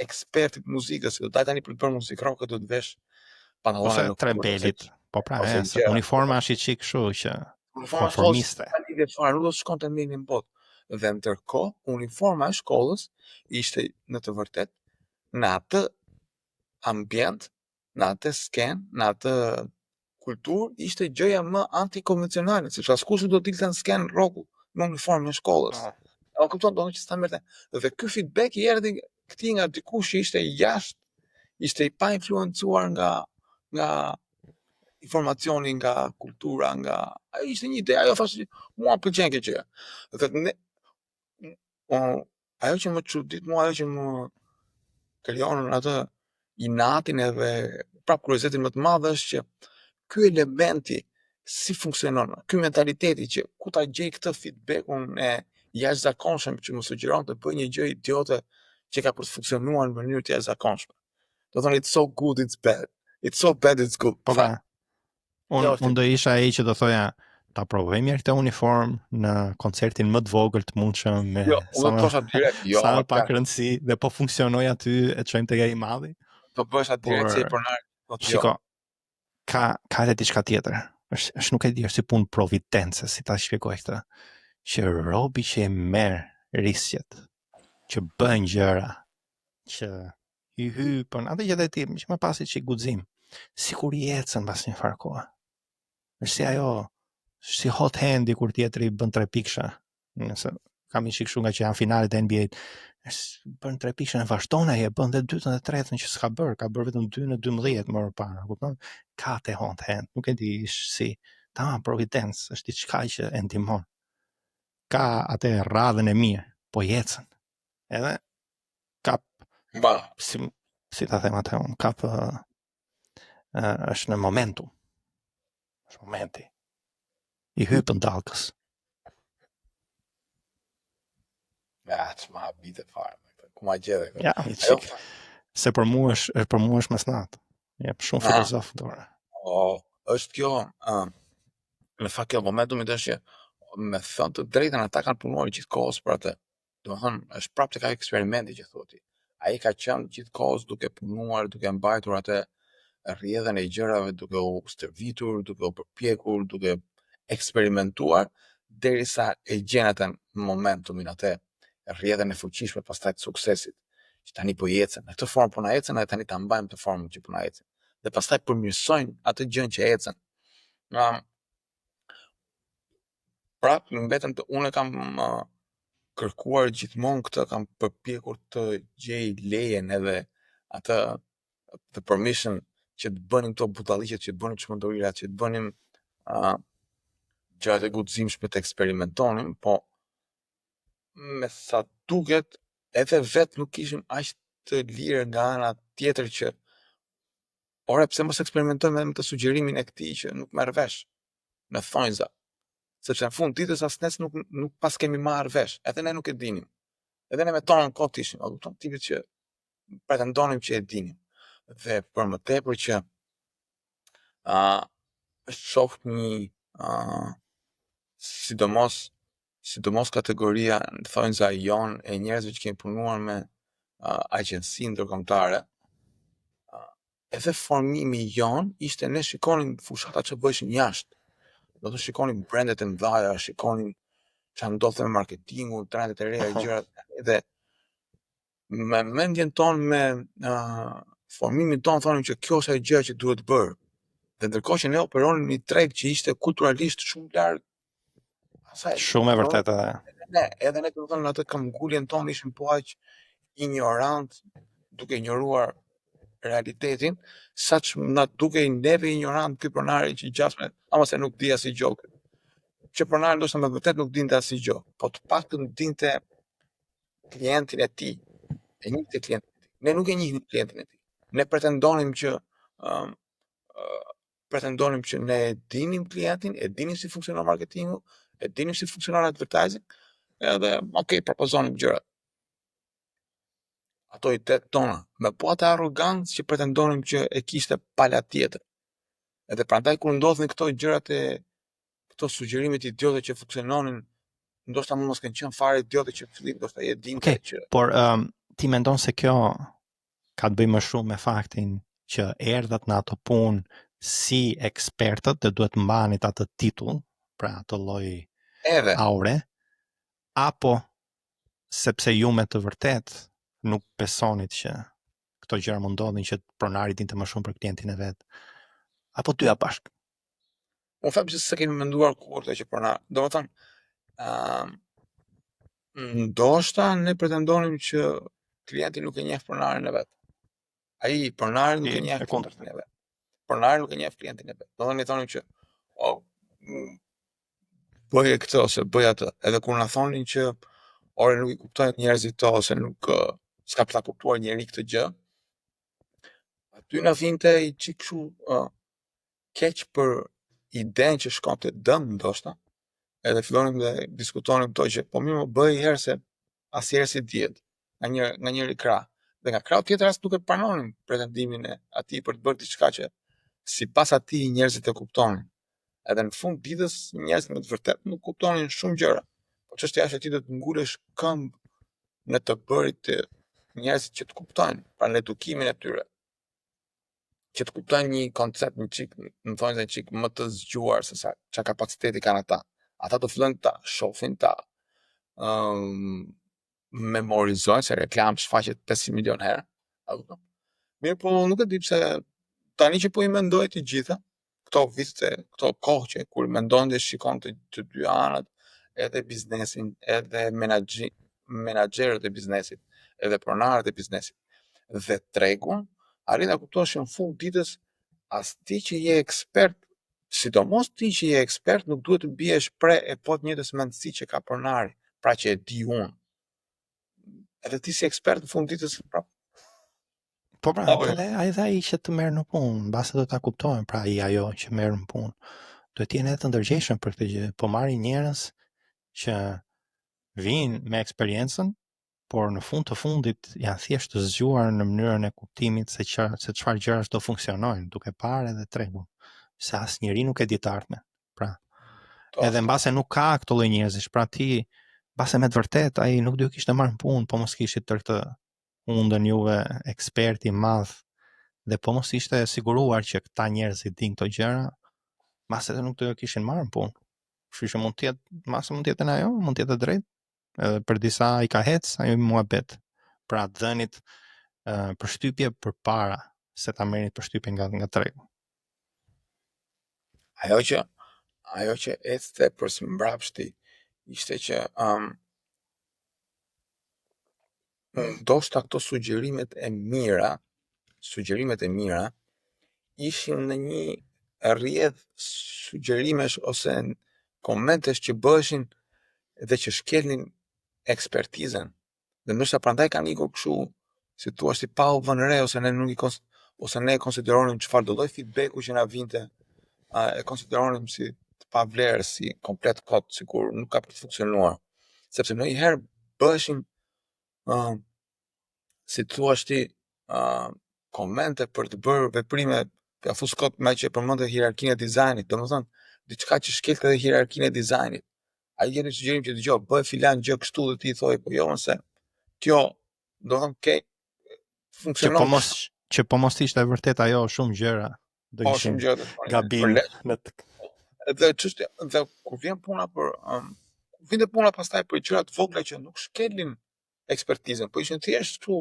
ekspertit muzikës, do daj tani për të bërë muzikë rock do të vesh pantallona Ose në tre fund, belit. Po pra, ose se gjëra. uniforma është i çik kështu që Uniforma e shkollës konformiste. ka lidhje fare, nuk do të shkonte me një botë. Dhe ndërkohë, uniforma e shkollës ishte në të vërtetë në atë ambient, në atë sken, në atë kulturë, ishte gjëja më antikonvencionale, sepse askush nuk do të dilte në sken rroku me uniformën e shkollës. E kupton, do të që sta merrte. Dhe ky feedback i erdhi këtij nga dikush që ishte jashtë, ishte i pa influencuar nga informacioni, nga kultura, ai ishte një ide, ajo thashë, mua pëlqen kjo gjë. Dhe ajo që më çudit mua, ajo që më krijon atë inatin edhe prap kuriozitetin më të madh është që ky elementi si funksionon, ky mentaliteti që ku ta gjej këtë feedbackun e jashtëzakonshëm që më sugjeron të bëj një gjë idiote që ka për të funksionuar në mënyrë të jashtëzakonshme. Do thonë it's so good it's bad. It's so bad it's good. Po pra. Unë do isha ai që do thoja ta provoj mirë këtë uniform në koncertin më të vogël të mundshëm me unë do thosha direkt, sa më pak rëndësi dhe po funksionoi aty e çojmë tek ai i madhi. Po bëhesha direkt si e pronar. Shiko, ka edhe diçka tjetër. Është nuk e di, është si punë providence, si ta shpjegoj këtë. Që robi që e merr risjet, që bën gjëra, që i hypën, atë që dhe ti, që më pasi që i guxim, sikur i ecën pas një farë kohe. Është si ajo, si hot handi kur tjetri bën 3 piksha. Nëse kam i shikshu nga që janë finalet e NBA-t, bën 3 piksha në vazhdon ai e bën dhe 2-ën dhe 3-ën që s'ka bër, ka bër vetëm 2 në 12 më parë, kupton? Ka te hot hand, nuk e di si, tamam providence, është diçka që e ndihmon. Ka atë radhën e mirë, po ecën. Edhe kap si ta them atë unë, kap është në momentum. Është momenti. I hypën dalkës. Ja, që ma habite fare. Ku ma gjede. Ja, i qik. Se për mu është mesnat. Jep shumë filozof dore. Është kjo, në fakt kjo momentum i është që me thënë të drejtën ata kanë punuar gjithë kohës për atë. Do të thonë, është prapë të ka eksperimenti që thoti. Ai ka qenë gjithë kohës duke punuar, duke mbajtur atë rrjedhën e gjërave, duke u stërvitur, duke u përpjekur, duke eksperimentuar, derisa e gjen atë momentumin atë rrjedhën e fuqishme pastaj të suksesit. Që tani po ecën, në këtë formë po na ecën, dhe tani ta mbajmë të formën që po na ecën. Dhe pastaj përmirësojnë atë gjën që ecën. Prap, në mbetën të unë kam kërkuar gjithmonë këtë, kam përpjekur të gjej lejen edhe atë the permission që të bënim këto budalliqet, që të bënim çmendurirat, që të bënim gjërat e guximshme të eksperimentonin, po me sa duket edhe vetë nuk ishim aq të lirë nga ana tjetër që ore pse mos eksperimentojmë edhe me të sugjerimin e këtij që nuk merr vesh në thonjza. Sepse në fund ditës as nes nuk pas kemi marrë vesh, edhe ne nuk e dinim. Edhe ne me tonën kot ishim, a kupton, tipit që pretendonim që e dinim. Dhe për më tepër që shoh një sidomos kategoria në thonjza jon e njerëzve që kemi punuar me agjenci ndërkombëtare, edhe formimi jon ishte ne shikonim fushata që bëheshin jashtë. Do të shikonim brandet e mëdha, shikonim çfarë ndodhte me marketingun, trendet e reja, gjërat dhe me mendjen tonë me formimin tonë thonim që kjo është ajo gjë që duhet bërë. Dhe ndërkohë që ne operonim një treg që ishte kulturalisht shumë larg asaj. Shumë e vërtetë edhe. Edhe ne do të thonë atë këmbguljen tonë ishim po aq ignorant, duke ignoruar realitetin, saq na dukej neve ignorant ky pronari që gjasme, ama se nuk di asnjë gjë. Që pronari ndoshta me vërtet nuk dinte asnjë gjë, po të paktën dinte klientin e tij. E njihte klientin e tij. Ne nuk e njihnim klientin e tij. Ne pretendonim që ne e dinim klientin, e dinim si funksionon marketingu, e dinim si funksionon advertising, edhe propozonim gjërat. Ato idetë tona, me po atë arrogancë që pretendonim që e kishte pala tjetër. Edhe prandaj kur ndodhin këto gjërat e këto sugjerimet idiote që funksiononin, ndoshta mos kanë qenë fare idiote që fillim ndoshta e dinte që. Por ti mendon se kjo ka të bëjë më shumë me faktin që erdhat në ato punë si ekspertët dhe duhet mbanit atë titull, pra atë lloj aure, apo sepse ju me të vërtet nuk besonit që këto gjëra mund ndodhin që pronari dinte më shumë për klientin e vet, apo dyja bashkë? Unë them se s'e kemi menduar kurrë që pronar. Domethënë, ndoshta ne pretendonim që klienti nuk e njeh pronarin e vet. Ai pronari nuk e njeh klientin e vet. Pronari nuk e njeh klientin e vet. Domethënë ne thonim që bëje këtë ose bëj atë. Edhe kur na thonin që ore nuk i kuptojnë njerëzit to ose nuk s'ka për ta kuptuar njeri këtë gjë, aty na vinte i çik kështu keq për idenë që shkonte dëm ndoshta. Edhe fillonim dhe diskutonim këto që po mirë më bëj herë se asnjëherë si dihet nga njëri krah. Dhe nga krau tjetër as nuk e pranonim pretendimin e atij për të bërë diçka që sipas atij njerëzit e kuptonin. Edhe në fund ditës njerëzit me të vërtet nuk kuptonin shumë gjëra. Po çështja është që ti do të ngulesh këmbë në të bërit të njerëzit që të kuptojnë, pra në edukimin e tyre. Që të kuptojnë një koncept një çik, më thonë se një çik më të zgjuar se sa çka kapaciteti kanë ata. Ata do fillojnë ta shohin, ta memorizojnë se reklam shfaqet 500 milion herë. Mirë, po nuk e di pse tani që po i mendoj të gjitha, këto vite, këto kohë që kur mendon dhe shikon të dy anët, edhe biznesin, edhe menaxherët e biznesit, edhe pronarët e biznesit, dhe tregun, arrin ta kuptosh në fund ditës as ti që je ekspert, sidomos ti që je ekspert, nuk duhet të biesh pre e po të njëjtës mendësi që ka pronari, pra që e di unë. Edhe ti si ekspert në fund ditës prap. Po pra, edhe ai që të merr në punë, mbase do ta kuptojnë, pra ai ajo që merr në punë. Duhet të jenë edhe të ndërgjegjshëm për këtë gjë. Po marrin njerëz që vinë me eksperiencën, por në fund të fundit janë thjesht të zgjuar në mënyrën e kuptimit se çfarë gjëra do funksionojnë, duke parë edhe tregun. Se asnjëri nuk e di të ardhmen. Pra, edhe mbase nuk ka këto lloj njerëzish, pra ti mbase me të vërtet ai nuk do kishte marrë në punë, po mos kishit tër këtë undën juve eksperti madh dhe po mos ishte siguruar që këta njerëz i din këto gjëra, mbase nuk do kishin marrë në punë. Kështu që mund të jetë, mbase mund të jetë ajo, mund të jetë drejt. Edhe për disa i ka hec, ajo muhabet. Pra dhënit përshtypje përpara se ta merrni përshtypjen nga tregu. Ajo që ecte për së mbrapshti ishte që ndoshta këto sugjerimet e mira ishin në një rrjedh sugjerimesh ose komente që bëheshin dhe që shkelnin ekspertizën. Dhe ndoshta prandaj kanë ikur kështu, si thua, si pa u vënë re, ose ne e konsideronim çfarë do lloj feedbacku që na vinte, e konsideronim si të pavlerë, si komplet kot, sikur nuk ka për të funksionuar. Sepse ndonjëherë bëheshin si thua ti komente për të bërë veprime ka fuskot me që përmendë hierarkinë e dizajnit, domethënë diçka që shkelte edhe hierarkinë e dizajnit. Ai jeni sugjerim që dëgjoj, bëj filan gjë kështu dhe ti i thoj, po jo nëse kjo domethënë ke funksionon që po mos ishte e vërtet ajo, shumë gjëra do ishin gabim në dhe çështja, dhe kur vjen puna për vinte puna pastaj për gjëra të vogla që nuk shkelin ekspertizën, po ishin thjesht kështu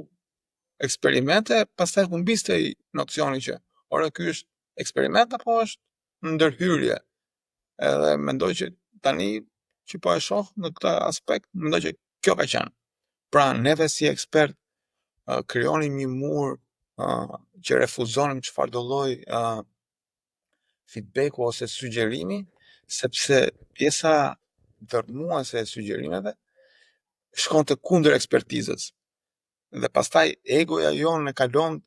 eksperimente, pastaj humbiste nocioni që ora ky është eksperiment apo është ndërhyrje. Edhe mendoj që tani që po e shoh në këtë aspekt, mendoj që kjo ka qenë. Pra neve si ekspert krijonim një mur që refuzonim çfarë do lloj feedbacku ose sugjerimi, sepse pjesa dërmuese e sugjerimeve shkonte kundër ekspertizës. Dhe pastaj egoja jonë e kalon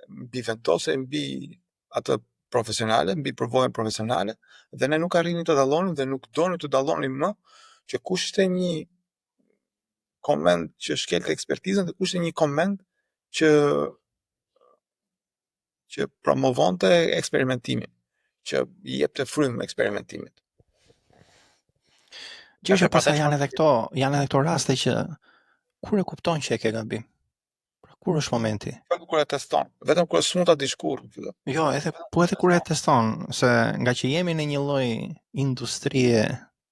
mbi vendose mbi atë profesionale, mbi përvojën profesionale, dhe ne nuk arrinim të dallonim dhe nuk donim të dallonim më që kush ishte një koment që shkelte ekspertizën dhe kush ishte një koment që promovonte eksperimentimin, që i jepte frymë eksperimentimit. Gjë pastaj janë edhe këto raste që kur e kupton që e ke gabim. Kur është momenti? Kur e teston, vetëm kur s'mund ta dish kurrë fillo. Jo, edhe kur e teston, se nga që jemi në një lloj industrie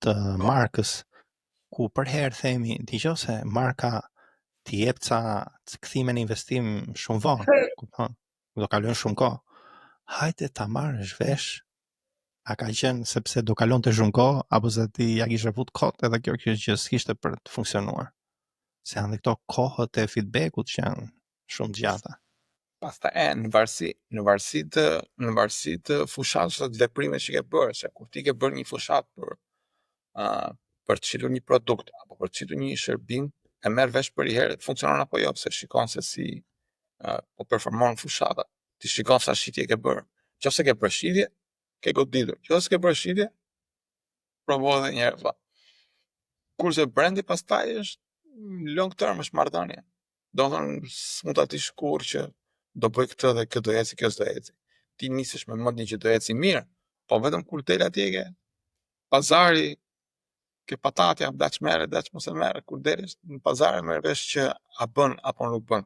të markës ku për herë themi, dëgjoj se marka ti jep ca kthime në investim shumë vonë, kupton? Do kalon shumë kohë. Hajde ta marrësh vesh. A ka qenë sepse do kalonte shumë kohë apo se ti ja kishe vut kot edhe kjo që s'kishte për të funksionuar. Se janë këto kohët e feedbackut që janë shumë gjata. Pastaj në varësi të fushatës së veprimeve që ke bërë, se kur ti ke bërë një fushat për të shitur një produkt apo për të shitur një shërbim, e merr vesh për herë funksionon apo jo, se shikon se si po performon fushata. Ti shikon sa shitje ke bërë. Nëse ke bërë shitje, ke goditur. Nëse ke bërë shitje, provo edhe një herë. Kurse brendi pastaj është long term, është marrëdhënie. Domethënë s'mund ta dish kurrë që do bëj këtë dhe kjo do eci, kjo s'do eci. Ti nisesh me mendjen që do eci mirë, po vetëm kur del atje ke pazari, ke patatja, daç merre, daç mos e merre, kur delesh në pazar merr vesh që a bën apo nuk bën.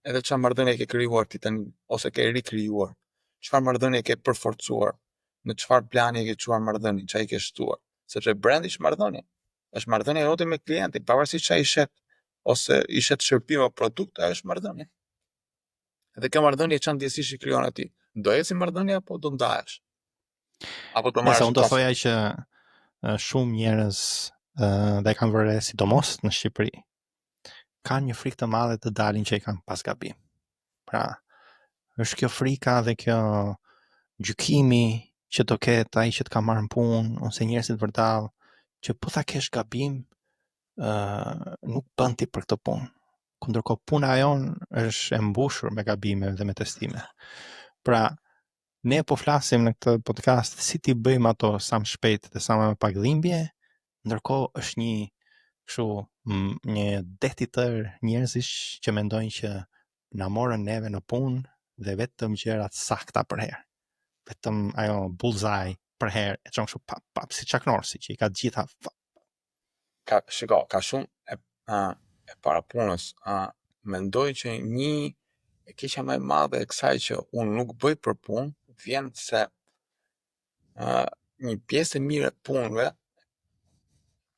Edhe çfarë marrëdhënie ke krijuar ti tani ose ke rikrijuar. Çfarë marrëdhënie ke përforcuar, në çfarë plani ke çuar marrëdhënien, çfarë ke shtuar, sepse brendi është marrëdhënie. Është marrëdhënia jote me klientin, pavarësisht çfarë i shet ose i shet shërbim apo produkt, ajo është marrëdhënie. Dhe kjo marrëdhënie çan ndjesish i krijon aty. Do eci marrëdhënia apo do ndahesh? Apo do marrësh? Unë do thoja që shumë njerëz dhe kanë vërre sidomos në Shqipëri kanë një frikë të madhe të dalin që i kanë pas gabim. Pra, është kjo frika dhe kjo gjykimi që do ketë ai që të ka marrë në punë ose njerëzit vërtet që po ta kesh gabim nuk bën ti për këtë punë. Kundërkohë puna jon është e mbushur me gabime dhe me testime. Pra, ne po flasim në këtë podcast si ti bëjmë ato sa më shpejt dhe sa më pak dhimbje, ndërkohë është një det i tërë njerëzish që mendojnë që na morën neve në punë dhe vetëm gjërat sakta për herë. Vetëm ajo bullseye për herë, e çon kështu pap si Chuck Norris që i ka të gjitha. Ka shumë e para punës. Mendoj që një e keqja më e madhe e kësaj që unë nuk bëj për punë vjen se një pjesë e mirë e punëve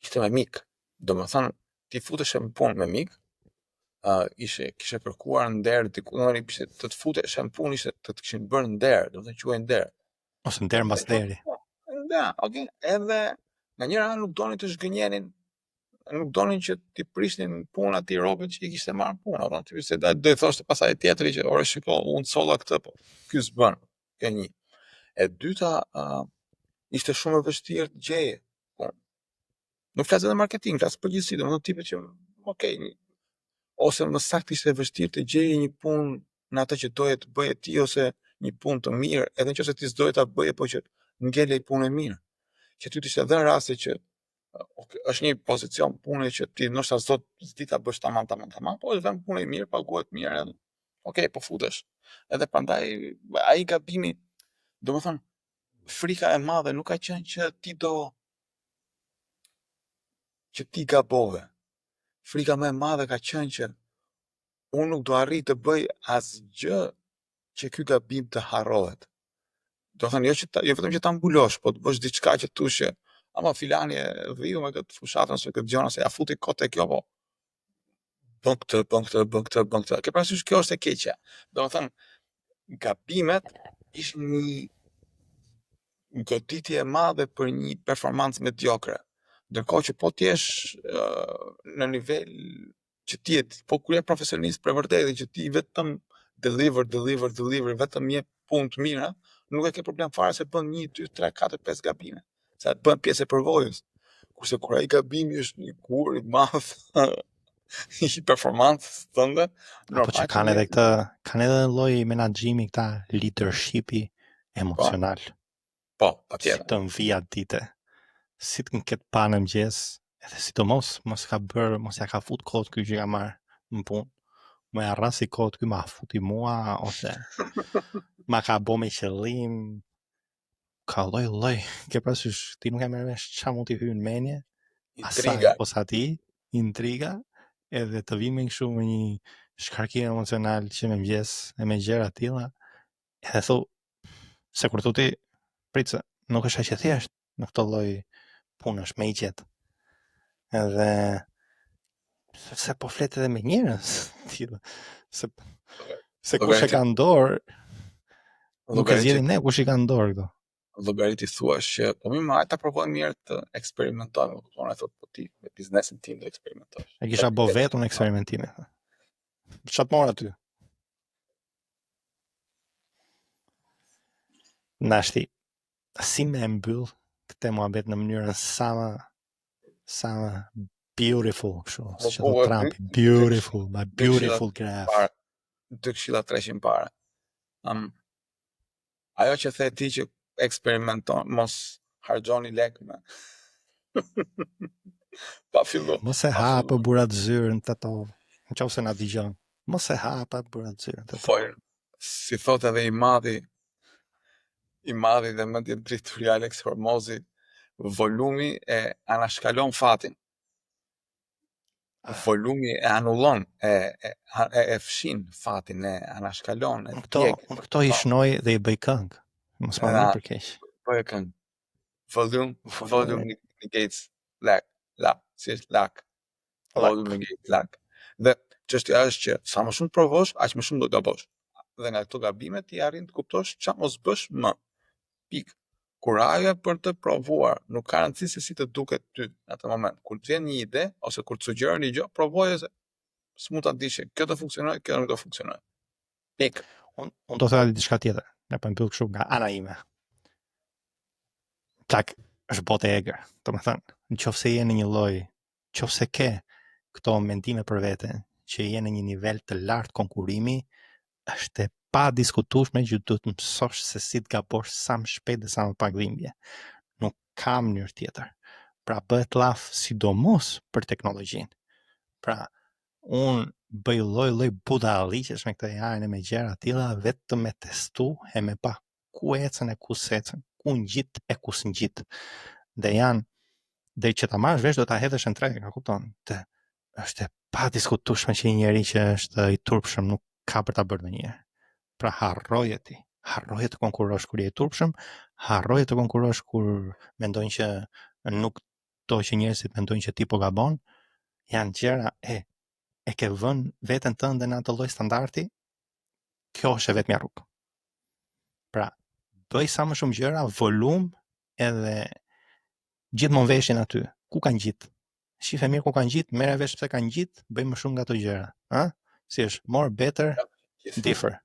ishte me mik. Domethënë ti futesh në punë me mik, kishe kërkuar nder diku, ishte të të futesh në punë, ishte të të kishin bërë nder, domethënë quhej nder. Ose nder mbas deri. Da, okay. Edhe nga njëra anë nuk donin të zhgënjenin, nuk donin që ti prishnin punë aty robët që i kishte marrë punë, apo ti se do i thoshte pasaj tjetri që ore shiko, unë solla këtë, po ky s'bën. Kjo një. E dyta ishte shumë e vështirë të gjeje. Po, Nuk flas edhe marketing, flas përgjithësi, domethënë tipe që okay, ose më saktë ishte vështirë të gjeje një punë në atë që doje të bëje ti ose një punë të mirë, edhe nëse ti s'doje ta bëje, po që ngelej punë e mirë. Që ty të ishte dhënë raste që është një pozicion pune që ti ndoshta s'di ta bësh tamam, po është vend punë e mirë, paguhet mirë edhe okay, po futesh. Edhe prandaj ai gabimi, domethënë frika e madhe nuk ka qenë që ti gabove. Frika më e madhe ka qenë që unë nuk do arrit të bëj asgjë që ky gabim të harrohet. Do thënë jo vetëm që ta mbulosh, po të bësh diçka që thosh që ama filani e viu me këtë fushatën ose këtë gjona se ja futi kot e kjo, po bën këtë. Ke parasysh kjo është e keqja. Domethënë gabimet ishin një goditje e madhe për një performancë mediokre. Ndërkohë që po ti jesh në nivel që ti po kur je profesionist për vërtetë që ti vetëm deliver, vetëm një punë të mira, nuk e ke problem fare se bën 1, 2, 3, 4, 5 gabime. Sa të bën pjesë e përvojës. Kurse kur ai gabimi është një kur i madh i performancës tënde, Apo që kanë edhe lloj menaxhimi këta leadershipi emocional. Po, Si patjetër. të mvija dite, si të këtë pa në mëgjes, edhe sidomos mos ja ka fut kohët ky që ka marrë në punë, më ja rrasi kohët ky ma futi mua, ose ma ka bo me qëllim, ka lloj, ke parasysh ti nuk e merr vesh ç'a mund t'i hyjë në menje, Intriga. Ose ati, intriga, edhe të vinë me kështu me një shkarkim emocional që me mëgjes e me gjëra tilla, edhe thu, se kur thu ti, pritse, nuk është aq e thjesht në këtë lloj punësh me i qetë. Edhe se po flet edhe me njerëz tillë. Se kush e ka në dorë, nuk e zgjedhim ne kush i ka në dorë këto. Llogariti thuash që po më hajta provojmë mirë të eksperimentojmë, kupton, e thot po ti me biznesin tim do eksperimentosh. E kisha bo vetëm eksperimentime. Ç'a të mor aty? Nashti, si me mbyll këtë muhabet në mënyrën sa më beautiful, kështu, si që thot Trumpi, beautiful, my beautiful graph. 2 këshilla 300 para. Ajo që the ti që eksperimenton, mos harxhoni lekë me. Pa fillu. Mos e hapë burat zyrën të to, në qofë se na dëgjon. Mos e hapë burat zyrën të to. Po, si thot edhe i madhi dhe mendje drejtori Alex Hormozi, volumi e anashkalon fatin. Volumi e anullon, e fshin fatin, e anashkalon, e djeg. Unë këto i shnoj dhe i bëj këngë. Mos ma në për keq. Bëj këngë. Volume negates lack. Si është lack. Volume negates lack. Dhe çështja është që sa më shumë provosh, aq më shumë do gabosh. Dhe nga këto gabime ti arrin të kuptosh ç'a mos bësh më. Pik. Kuraja për të provuar, nuk ka rëndësi se si të duket ty në atë moment. Kur të vjen një ide ose kur të sugjeron një gjë, provoje se s'mund ta dish, kjo do funksionojë, kjo nuk do funksionojë. Pik. Unë do të thaj diçka tjetër, ne po mbyll kështu nga ana ime. Tak është botë e egër. Domethënë, nëse je në një lloj, nëse ke këto mendime për vete, që je në një nivel të lartë konkurrimi, është e pa diskutueshme që duhet të mësosh se si të gabosh sa më shpejt dhe sa më pak dhimbje. Nuk ka mënyrë tjetër. Pra bëhet llaf sidomos për teknologjinë. Pra unë bëj lloj budalliqesh me këtë AI me gjëra të tilla vetëm me testu e me pa ku ecën e ku secën, ku ngjit e ku s'ngjit. Dhe janë dhe që ta marrësh vesh do ta hedhësh në treg, a kupton? Është e pa diskutueshme që një njeri që është i turpshëm nuk ka për ta bërë ndonjëherë. Pra harroje të konkurosh kur je i turpshëm, harroje të konkurosh kur mendojnë që nuk do që njerëzit mendojnë që ti po gabon, janë gjëra e ke vënë veten tënde në atë lloj standardi, kjo është e vetmja rrugë. Pra, bëj sa më shumë gjëra, volum edhe gjithmonë veshin aty. Ku kanë gjit? Shife mirë ku kanë gjit, merre vesh pse kanë gjit, bëj më shumë nga ato gjëra, ha? Si është more better differ.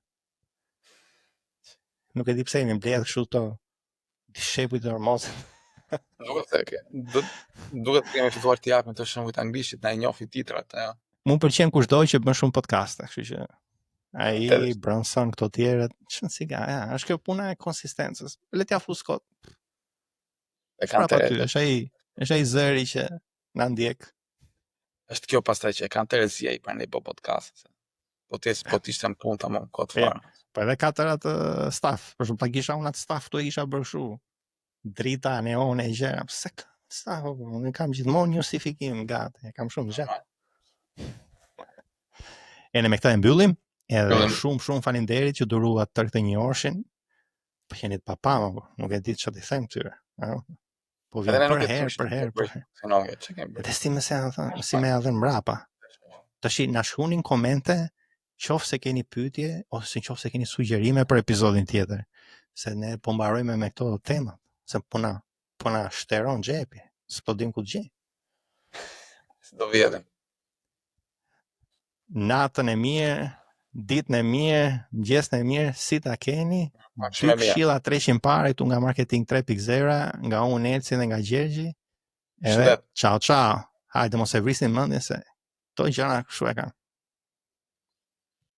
Nuk e di pse më mbledh kështu to dishepujt e Hormozit. Duket se duket kemi filluar të japim të shëmbull anglisht, na e njofi titrat, ja. Mu pëlqen kushdo që bën shumë podcaste, kështu që ai Interesant. Bronson këto tjerët, ç'n si ka, ja, është kjo puna e konsistencës. Le t'ja fus kot. E kanë Prapa të ty, është ai zëri që na ndjek. është kjo pastaj që e kanë të rezia i prandaj po podcast. Po t'ishte në punë tamam kot Ja. fare. Po edhe katër atë staff, për shembull, ta kisha unë atë staff tu e kisha bërë kështu. Drita, neone, gjëra, pse ka staff, unë kam gjithmonë justifikim gati, e kam shumë gjë. E ne me këtë e mbyllim, edhe shumë faleminderit që duruat tërë këtë një orshin. Po jeni të papama, nuk e di çfarë të them këtyre. Po vjen për herë. Edhe si më thënë mbrapa. Tash na shkruani në komente qoftë keni pyetje ose qoftë keni sugjerime për episodin tjetër, se ne po mbarojmë me këto tema, se po na shteron xhepi, s'po dim ku gjej. Do vjedhëm. Natën e mirë, ditën e mirë, mëngjesën e mirë, si ta keni? Dy këshilla 300 parë këtu nga Marketing 3.0, nga unë Elci dhe nga Gjergji. Edhe ciao. Hajde mos e vrisni mendjen se këto gjëra kështu e kanë.